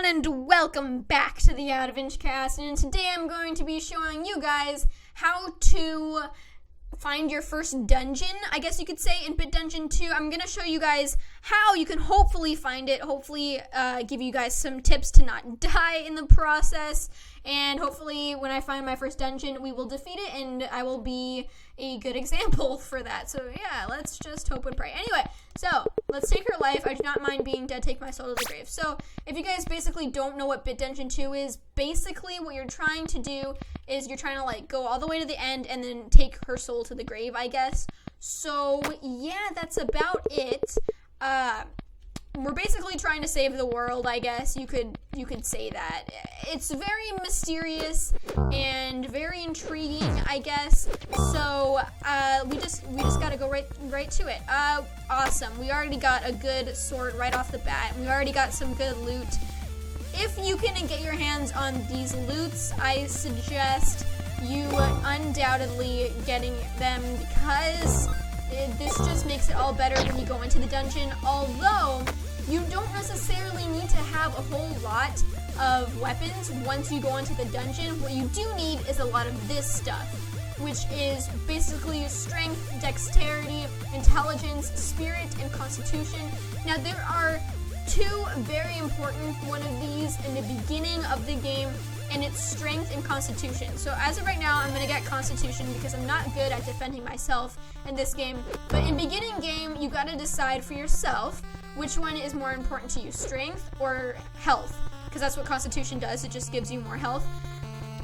everyone, and welcome back to the Out of Inch Cast. And today I'm going to be showing you guys how to find your first dungeon, I guess you could say, in Bit Dungeon 2. I'm going to show you guys how you can hopefully find it, hopefully give you guys some tips to not die in the process, and hopefully when I find my first dungeon, we will defeat it, and I will be a good example for that. So yeah, let's just hope and pray. Anyway, so let's take her life. I do not mind being dead, take my soul to the grave. So if you guys basically don't know what Bit Dungeon 2 is, basically what you're trying to do is you're trying to like go all the way to the end and then take her soul to the grave, I guess. So yeah, that's about it. We're basically trying to save the world, I guess you could say that. It's very mysterious and very intriguing, I guess. So we just gotta go right to it. Awesome. We already got a good sword right off the bat. We already got some good loot. If you can get your hands on these loots, I suggest you undoubtedly getting them because this just makes it all better when you go into the dungeon, although you don't necessarily need to have a whole lot of weapons once you go into the dungeon. What you do need is a lot of this stuff, which is basically strength, dexterity, intelligence, spirit, and constitution. Now there are two very important one of these in the beginning of the game, and it's strength and constitution. So as of right now, I'm going to get constitution because I'm not good at defending myself in this game. But in beginning game, you got to decide for yourself which one is more important to you, strength or health, because that's what constitution does. It just gives you more health.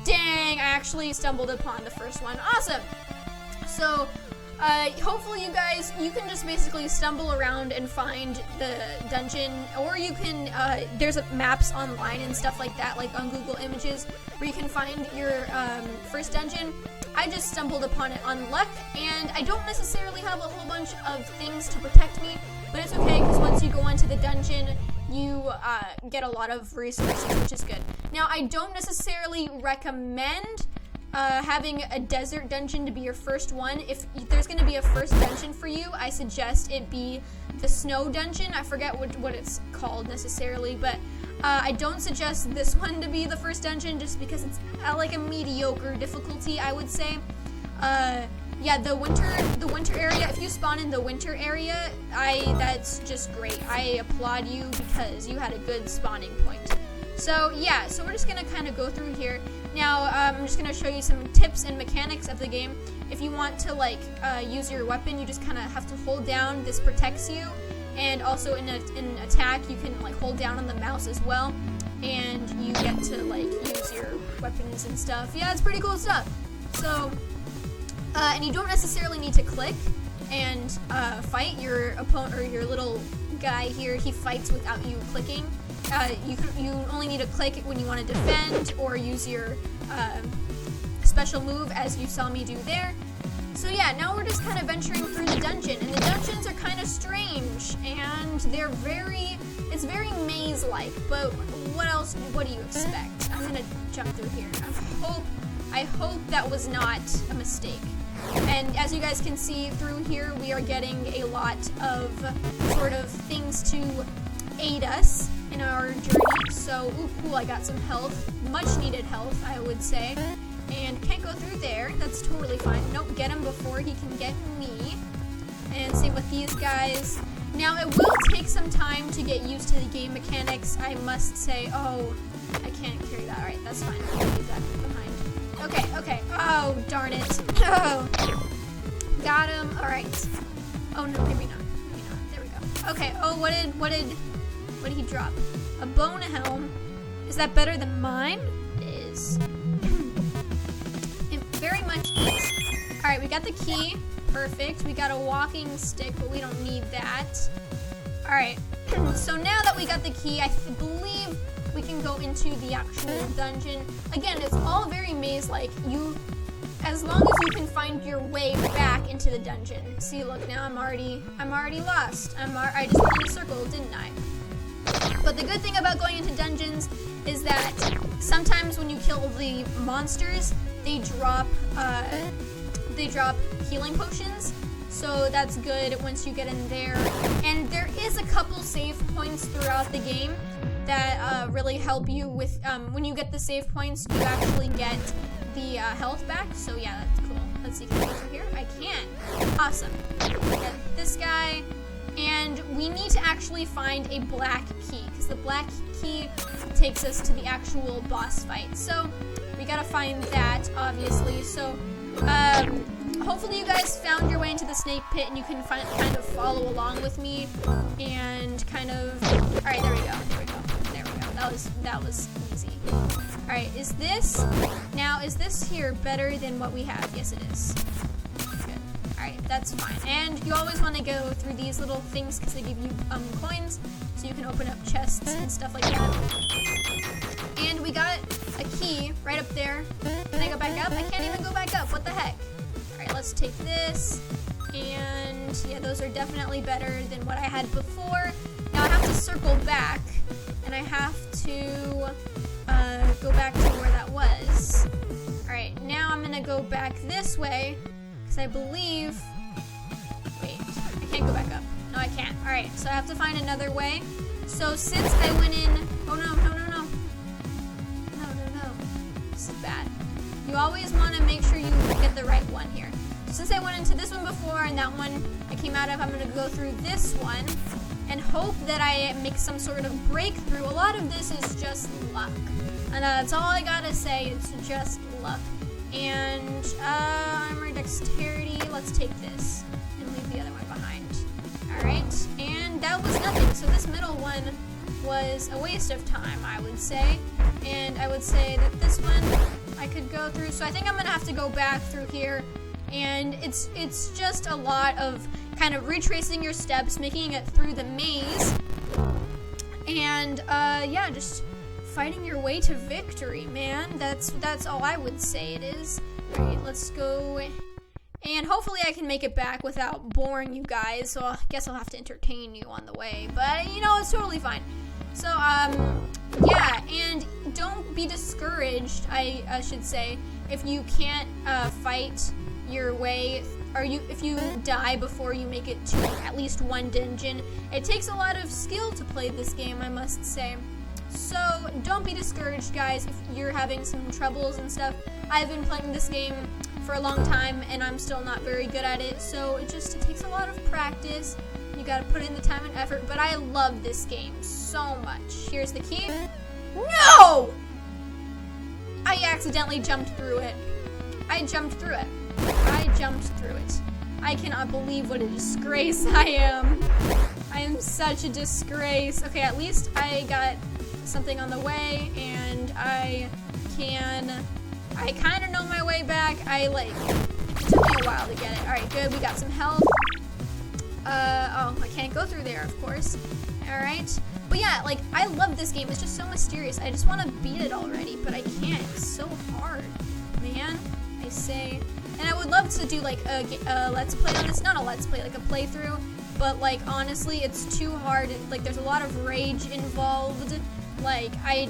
Dang, I actually stumbled upon the first one. Awesome. So hopefully you guys, you can just basically stumble around and find the dungeon, or you can, there's maps online and stuff like that, like on Google Images, where you can find your first dungeon. I just stumbled upon it on luck, and I don't necessarily have a whole bunch of things to protect me, but it's okay, because once you go into the dungeon, you get a lot of resources, which is good. Now, I don't necessarily recommend having a desert dungeon to be your first one. If there's going to be a first dungeon for you, I suggest it be the snow dungeon. I forget what it's called necessarily, but I don't suggest this one to be the first dungeon just because it's like a mediocre difficulty, I would say. Yeah, the winter area, if you spawn in the winter area, that's just great. I applaud you because you had a good spawning point. So yeah, so we're just gonna kind of go through here. Now, I'm just gonna show you some tips and mechanics of the game. If you want to like use your weapon, you just kind of have to hold down. This protects you, and also in attack, you can like hold down on the mouse as well, and you get to like use your weapons and stuff. Yeah, it's pretty cool stuff. So, and you don't necessarily need to click and fight your opponent or your little guy here. He fights without you clicking. You only need to click when you want to defend or use your special move, as you saw me do there. So yeah, now we're just kind of venturing through the dungeon, and the dungeons are kind of strange, and it's very maze-like, but what do you expect? I'm gonna jump through here. I hope that was not a mistake. And as you guys can see through here, we are getting a lot of sort of things to aid us in our journey. So, ooh, cool, I got some health. Much needed health, I would say. And can't go through there. That's totally fine. Nope, get him before he can get me. And same with these guys. Now, it will take some time to get used to the game mechanics, I must say. Oh, I can't carry that. Alright, that's fine. I'll leave that behind. Okay. Oh, darn it. Oh. Got him. Alright. Oh, no, maybe not. There we go. Okay, oh, what did he drop? A bone helm. Is that better than mine? It is. It very much is. Alright, we got the key. Perfect. We got a walking stick, but we don't need that. Alright. So now that we got the key, I believe we can go into the actual dungeon. Again, it's all very maze-like. As long as you can find your way back into the dungeon. See, look, now I'm already lost. I just went in a circle, didn't I? But the good thing about going into dungeons is that sometimes when you kill the monsters, they drop healing potions. So that's good once you get in there. And there is a couple save points throughout the game. that really help you with when you get the save points, you actually get the health back. So yeah, that's cool. Let's see, can I go through here? I can. Awesome. Get this guy. And we need to actually find a black key, because the black key takes us to the actual boss fight. So we gotta find that, obviously. So hopefully you guys found your way into the snake pit and you can kind of follow along with me and kind of. All right, there we go. There we go. There we go. That was easy. All right, is this here better than what we have? Yes, it is. Alright, that's fine. And you always want to go through these little things because they give you coins, so you can open up chests and stuff like that. And we got a key right up there. Can I go back up? I can't even go back up. What the heck? Alright, let's take this. And yeah, those are definitely better than what I had before. Now I have to circle back, and I have to go back to where that was. Alright, now I'm going to go back this way. I believe, wait, I can't go back up. No, I can't. All right, so I have to find another way. So since I went in, oh no, this is bad. You always want to make sure you get the right one here. Since I went into this one before and that one I came out of, I'm going to go through this one and hope that I make some sort of breakthrough. A lot of this is just luck. And that's all I gotta say, it's just luck. And armor dexterity, let's take this and leave the other one behind. Alright, and that was nothing. So this middle one was a waste of time, I would say. And I would say that this one I could go through. So I think I'm gonna have to go back through here. And it's just a lot of kind of retracing your steps, making it through the maze. And yeah, just fighting your way to victory, man. That's all I would say it is. Alright, let's go. And hopefully I can make it back without boring you guys. So I guess I'll have to entertain you on the way. But, you know, it's totally fine. So, yeah, and don't be discouraged, I should say, if you can't fight your way, or if you die before you make it to at least one dungeon. It takes a lot of skill to play this game, I must say. So don't be discouraged, guys, if you're having some troubles and stuff. I've been playing this game for a long time and I'm still not very good at it, so it takes a lot of practice. You gotta put in the time and effort, but I love this game so much. Here's the key. No! I accidentally jumped through it. I jumped through it. I cannot believe what a disgrace I am. I am such a disgrace. Okay, at least I got something on the way, and I kind of know my way back. It took me a while to get it. Alright, good, we got some health. Oh, I can't go through there, of course. Alright, but yeah, like, I love this game. It's just so mysterious. I just want to beat it already, but I can't. It's so hard, man, I say. And I would love to do, like, a let's play on this. Not a let's play, like a playthrough. But, like, honestly, it's too hard. Like, there's a lot of rage involved. Like, I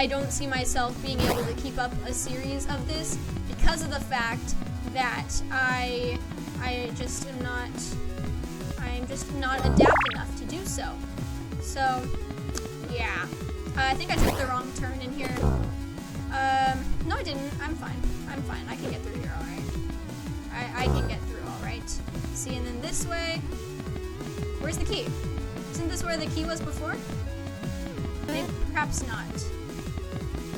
don't see myself being able to keep up a series of this because of the fact that I'm just not adept enough to do so. So, yeah. I think I took the wrong turn in here. No, I didn't. I'm fine. I can get through here, alright. I can get through, alright. See, and then this way. Where's the key? Isn't this where the key was before? Maybe, perhaps not.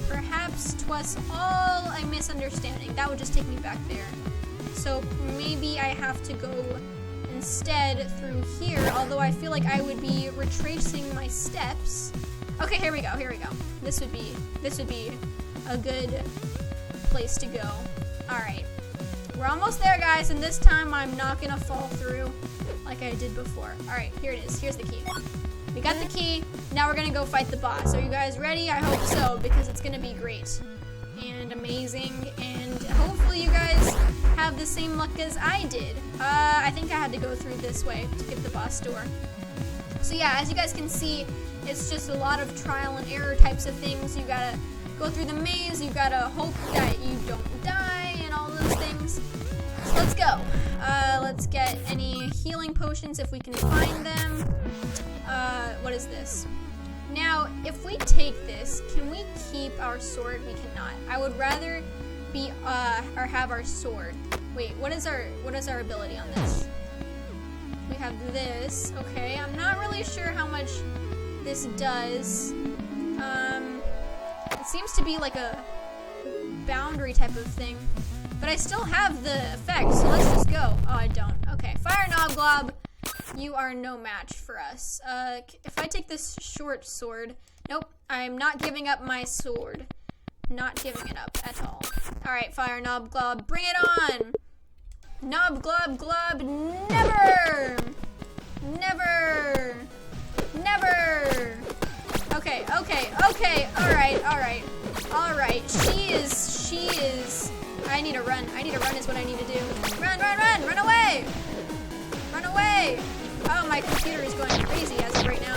Perhaps 'twas all a misunderstanding. That would just take me back there. So maybe I have to go instead through here, although I feel like I would be retracing my steps. Okay, here we go. This would be a good place to go. Alright. We're almost there, guys, and this time I'm not gonna fall through like I did before. Alright, here it is. Here's the key. We got the key. Now we're gonna go fight the boss. Are you guys ready? I hope so, because it's gonna be great and amazing, and hopefully you guys have the same luck as I did. I think I had to go through this way to get the boss door. So yeah, as you guys can see, it's just a lot of trial and error types of things. You gotta go through the maze, you gotta hope that you don't die, and all those things. So let's go. Let's get any healing potions if we can find them. What is this? Now, if we take this, can we keep our sword? We cannot. I would rather be, or have our sword. Wait, what is our ability on this? We have this. Okay, I'm not really sure how much this does. It seems to be like a boundary type of thing. But I still have the effect, so let's just go. Oh, I don't. Okay, Fire Nobglob, you are no match for us. If I take this short sword, nope, I'm not giving up my sword. Not giving it up at all. Alright, Fire Nobglob, bring it on! Nobglob, glob, never! Never! Never! Okay, alright. She is... I need to run is what I need to do. Run away! Run away! Oh, my computer is going crazy as of right now.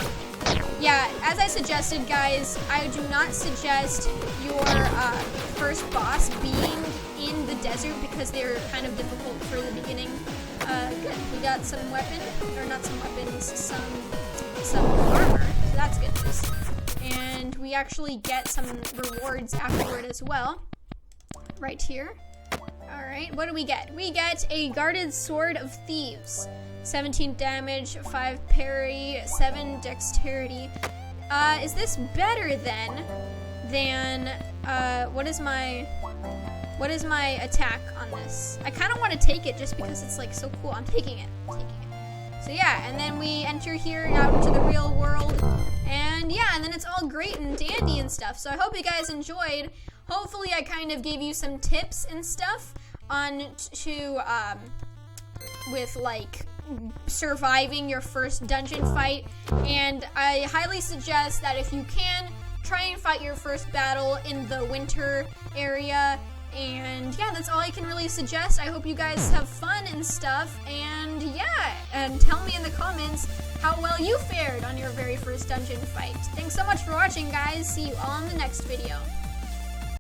Yeah, as I suggested, guys, I do not suggest your first boss being in the desert because they're kind of difficult for the beginning. Good. We got some weapon, or not some weapons, some armor. So that's good news. And we actually get some rewards afterward as well. Right here. Alright, what do we get? We get a Guarded Sword of Thieves. 17 damage, 5 parry, 7 dexterity. Is this better than what is my attack on this? I kind of want to take it just because it's like so cool. I'm taking it. So yeah, and then we enter here out into the real world. And yeah, and then it's all great and dandy and stuff. So I hope you guys enjoyed. Hopefully I kind of gave you some tips and stuff on with like surviving your first dungeon fight. And I highly suggest that if you can, try and fight your first battle in the winter area. And yeah, that's all I can really suggest. I hope you guys have fun and stuff. And yeah, and tell me in the comments how well you fared on your very first dungeon fight. Thanks so much for watching, guys. See you all in the next video.